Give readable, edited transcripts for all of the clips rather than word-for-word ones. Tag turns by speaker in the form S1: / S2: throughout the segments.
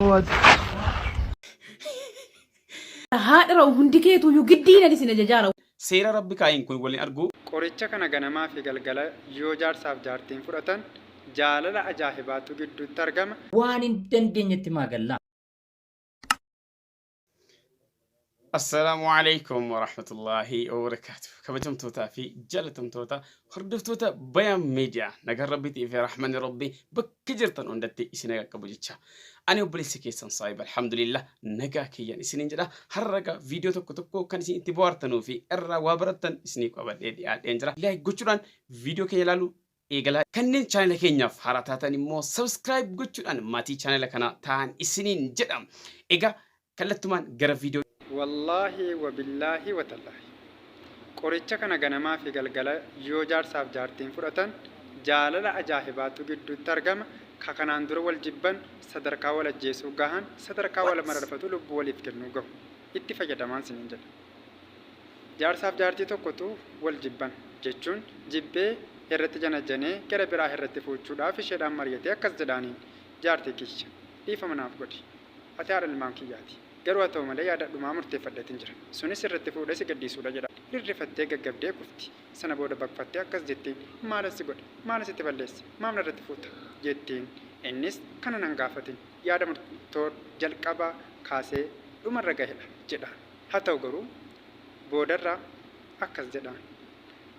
S1: هذا راو هنديكيتو يقدينا لسنا ججارة
S2: سيرة ربي كاين كون ولين أرجو
S3: قريتش كنا جنما في قلقلة يوجار ساف جارتين فرطان جاللا أجاهبات وجدو ترجمة
S4: وان دندين يتماجلا.
S2: السلام عليكم ورحمة الله وبركاته. كبتم توتا في جلتم توتا خردف توتا بيان ميديا نجار ربي في رحمن ربي بكجرتن عندتي إسناء كبوجتشا أنا وبليسك يسن صايب الحمد لله نجاكي يعني سنين جدا هرجع فيديو تكو كان سين تبارتنو في الرا وابرتن إسنيك وبدي أنجرا لا يقولون فيديو كيلالو إيجلا كنن channel كينيا فهرتاتني مو subscribe قولون ماتي channel كنا تان إسنين جدا إيجا كلتمان جرا فيديو
S3: والله وبالله وتالله قريتش كنا جنما في قلقلة يوجار ساف جارتين فرطان جاللا أجاهبات وجدو ترجمة كان عندرو والجبن صدركا ولا جيسو جهان صدركا ولا مررفتو لب وليف كنوجو اتفاق دمان سنجل جار ساف جارتي تو كتو والجبن جتون جبه هرت جنا جنة كره برا هرت فوتشودا في شدام مريتي أكز جداني جارتي كيش ديفا مناف قدي أتعار المانكياتي قرواتو ملا يادا دوما مرتفع تنجر سوني سرت فودا سجدي سودا جدا للرفتة جبدة كفتي سنة بودا بقفتة أكز جتين مالا سجود مالا ستبلس ما من رتفوت جتين إنس كنا نعافتين يادا مرتور جلكابا خاصة دوما رجعه جدا حتى وقرو بودرة أكز جدا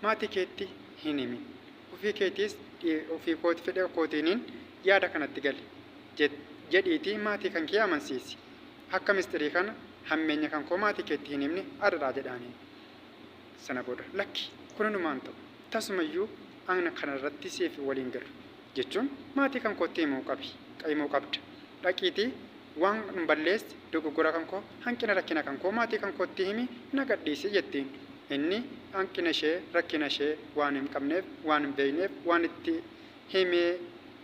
S3: ما تكتي هنيمي وفي كتيس وفي كود فيديو كودينين يادا كانت تقل جديتي ما تكن كيا من سيسي حكم استريكان همين يكان كوماتي كتي هنيمني أردا جداني سنة بودا لك كنا نمانتو تسميو أنا كنا رتي سيف ولينجر جتون ما تكن كوتي موكابي أي موكابد لكيتي وان نبلس دوغو غورا كانكو هانكنا ركنا كانكو ما تكن كوتي همي نغديسي جتين إني هانكنا شيء ركنا شيء وانم كمنف وانم بينف وانتي همي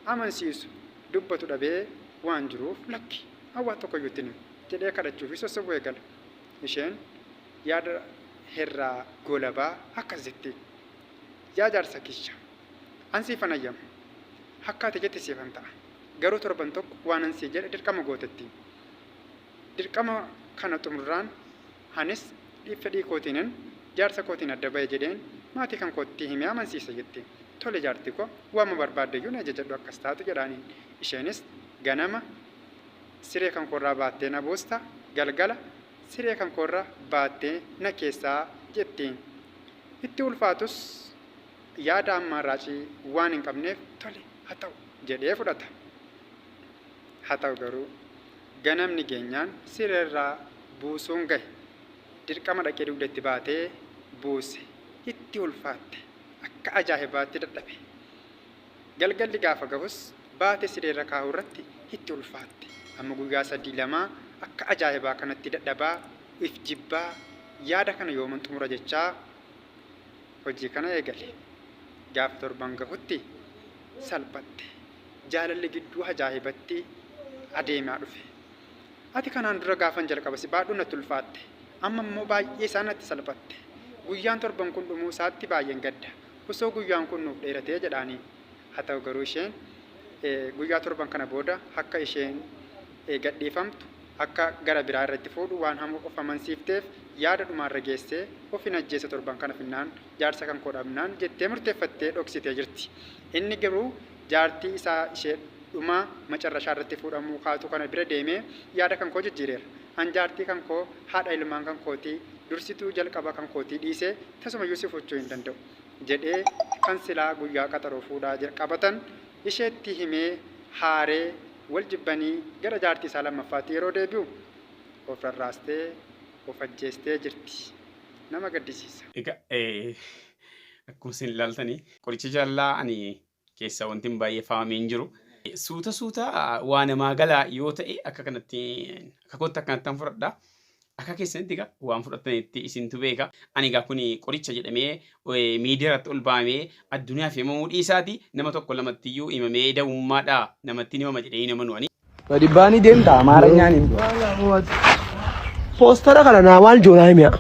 S3: أمان سيسو دبتو دبي وان جروف لك أواتو كيوتين جدي كذا تشوفي سوسو يقال إيشين ياد هرّا غولبا أكزتي يا جار سكيشة أنسي فنايم حكا تجتي سيفنتا غرو تربنتوك وانسي جل دركما غوتتي دركما كانت تمران هنس يفدي كوتينن جار سكوتين الدبي جدين ما تكن كوتي هم يامن سي سيجتي تولي جارتيكو وما برباد يونا ججدو أكستاتو جراني إيشينس غنما siree kan korraa baattee na boosta galgala siree kan korraa baattee na keessaa jettiin itti ulfaatus yaada ammaa raacii waan hin qabneef tole haa ta'u jedhee fudhata haa ta'u garuu ganamni geenyaan sireerraa buusuun gahe dirqama dhaqee dugdatti baatee buuse itti ulfaatte akka ajaa'ibaatti dadhabe galgalli gaafa gahus baatee sireerra kaa'uu irratti itti ulfaatte amma guyyaa sadii lama akka ajaa'ibaa kanatti dadhabaa if jibbaa yaada kana yooman xumura jechaa hojii kana eegale gaafa torban gahutti salphatte jaalalli gidduu ajaa'ibatti adeemaa dhufe ati kanaan dura gaafan jalqabasi baadhuu natti ulfaatte amma immoo baay'ee isaa natti salphatte guyyaan torban kun dhumuu isaatti baay'een gadda osoo guyyaan kun nuuf dheeratee jedhaanii haa ta'u garuu isheen guyyaa torban kana booda akka isheen gadhiifamtu akka gara biraa irratti fuudhu waan hamu of amansiifteef yaada dhumaarra geessee ofin ajjeessa torban kana finnaan jaarsa kan koodhamnaan jettee murteeffattee dhoksitee jirti inni garuu jaartii isaa ishee dhumaa macarrashaa irratti fuudhamuu kaatu kana bira deemee yaada kan koo jijjiireera an jaartii kan koo haadha ilmaan kan kootii dursituu jalqaba kan kootii dhiisee tasuma Yuusuf hojjechuu hin danda'u jedhee kan silaa guyyaa qaxaroo fuudhaa qabatan isheetti himee haaree والجبني جرى جارتي سلام مفاتي رودي بيو وفرراستي وفجستي جرتي نما قديسيس
S2: أكون سن لالتني كوريتش جالا أني كيسا وانتم باي فامين جرو سوتا وانا ما قلا يوتا أكا كانت تنفرد akka keessanitti waan fudhatanitti isintu beeka ani kuni qoricha jedhamee miidiyaatti ol baamee addunyaa fi himamuu dhiisaati nama tokko lamatti himamee da'ummaadha namatti himama jedhee nama nuwani
S5: Badibani deemta Amaaranyaan poostara kana naa maal joonaa himiya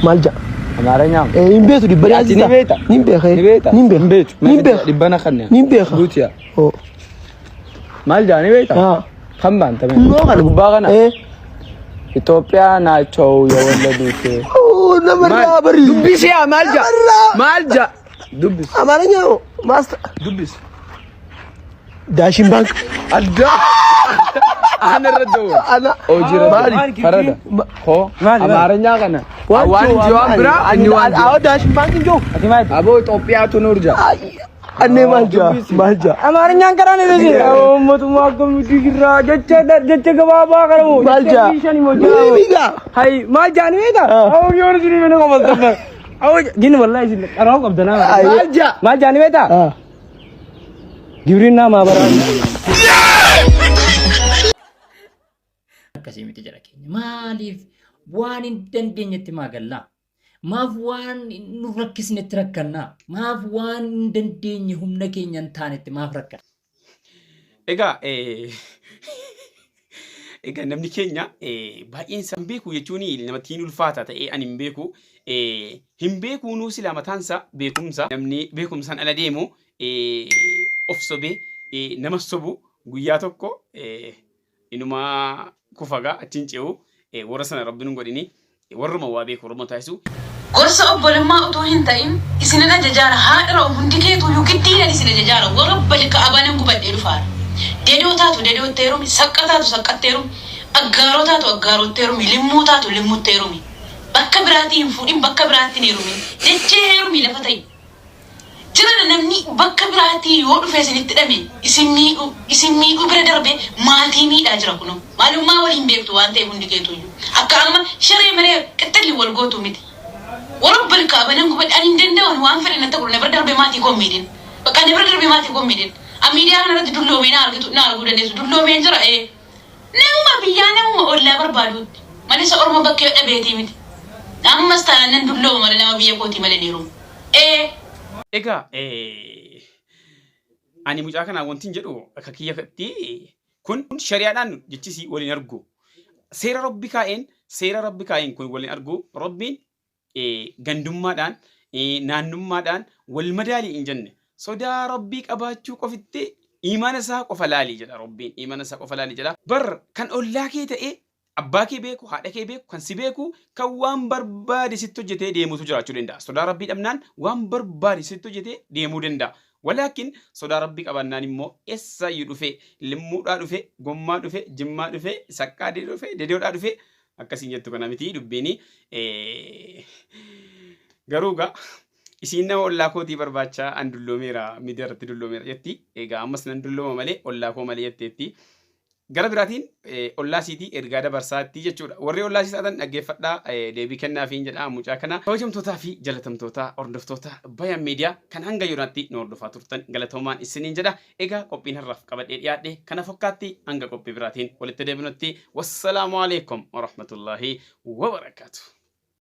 S5: maal ja'a Amaaranyaan hin beetu dibbani asii ni beeta ni beeka dibbana kanne ni beeka
S3: Buutiya
S5: maal ja'a ni beeta ከማን ተመን ነው ካለ ጉባጋና ኢትዮጵያ ናቸው የወለዱት ነመራ በሪ ዱቢስ ያ ማልጃ ዱቢስ አማርኛ ማስተር ዱቢስ ዳሽን ባንክ አዳ አነ ረደው አና ኦጅራ ፈረደ ሆ አማርኛ ከነ ዋን ጆን ብራ አኒዋን አው ዳሽን ባንክ እንጆ አቦ ኢትዮጵያ ቱኑርጃ አኔ ማልጃ አማርኛ አንከራነ ለዚ ኡመቱ ማገም ዲግራ ጀቸ ገባባ ከረሙ ማልጃ ሚጋ ሃይ ማልጃ ነው ይታ አው ዮር ዝኒ ምን ቆመልተፈ አው ግን ወላሂ ዝለ ቀራው ቀብደና ማልጃ ነው ይታ ግብርና ማህበራዊ
S4: akkasii jira keenya maaliif waan hin dandeenyetti maagallaa maaf waan nu rakkisnetti rakkannaa maaf waan hin dandeenye humna keenya hin taanetti maaf rakkanna.
S2: Egaa namni keenya baay'een san beeku jechuun namatti hin ulfaata ta'ee ani hin beeku nuu sila mataansa beekumsa namni beekumsaan ala deemu of sobee nama sobu guyyaa tokko inuma kufaga achiin ce'u warra sana rabbiin godhini warruma waa beeku warruma taasisu.
S1: Gorsa obboleemmaa utuu hin ta'in isinin ajajaara haadha hundi keetu yukiddiidhaan isin ajajaara warra balika abaanin gubadhee dhufaara. Dedoo taatu dedootteerumi saqqa taatu saqqatteerumi aggaaroo taatu aggaarotteerumi limmuu taatu limmutteerumi bakka biraatii hin fuudhin bakka biraatiin heerumi dechee heerumi lafa ta'i. Jira namni bakka biraatii yoo dhufee isinitti dhame isin miidhuu bira darbe maatii miidhaa jira kunuun maalummaa waliin beektu waan ta'eef hundi keetu iyyuu akka amma sharee maree qixxalli wal gootu miti. Warra balika abanan gubadhe ani hin danda'an waan fedhe natti godhu nebira darbe maatii koo miidhin bakka nebira darbe maatii koo miidhin. Amidiyaa kanarratti dulloomee na arguu dandeessu dulloomeen jira nama biyyaa nama ollaa barbaaduutti malisa orma bakkee dhabeetii miti ammas taanaan dullooma malee nama biyya kootii malee dhiiru.
S2: Egaa ani mucaa kanaa wanti jedhu akka kiyyatti kun shari'aadhaan jechisi waliin argu seera rabbi kaa'een kun waliin argu rabbiin gandummaadhaan naannummaadhaan wal madaalii hin jenne. Sodaa rabbii qabaachuu qofitti imaana isaa qofa laalii jedha rabbiin imaana isaa qofa laalii jedha bar kan ollaa kee ta'e abbaa kee beeku haadha kee beeku kan si beeku kan waan barbaade sitti hojjetee deemuutu jiraachuu danda'a sodaa rabbii dhabnaan waan barbaade sitti hojjetee deemuu danda'a walaakin sodaa rabbii qabannaan immoo eessayyuu dhufe limmuudhaa dhufe gommaa dhufe jimmaa dhufe saqqaadee dhufe dedeodhaa dhufe akkasiin jettu kana miti dubbiini garuugaa. Isin nama ollaa kootii barbaacha an dulloomeera miidiyaa irratti dulloomeera jetti. Egaa ammas nan dullooma malee ollaa koo malee jetteetti. Gara biraatiin ollaa siitii ergaa dabarsaatti jechuudha. Warri ollaa siisaatan dhaggeeffadhaa deebii kennaafiin jedha mucaa kana. Kabajamtootaa fi jalatamtoota hordoftoota Bayaan Miidiyaa kan hanga yoonaatti nu hordofaa turtan galatoomaan isiniin jedha. Egaa qophiin har'aaf qabadhee dhiyaadhe kana fakkaatti hanga qophii biraatiin walitti deebinutti wassalaamu alaikum wa rahmatullahi wa barakaatuh.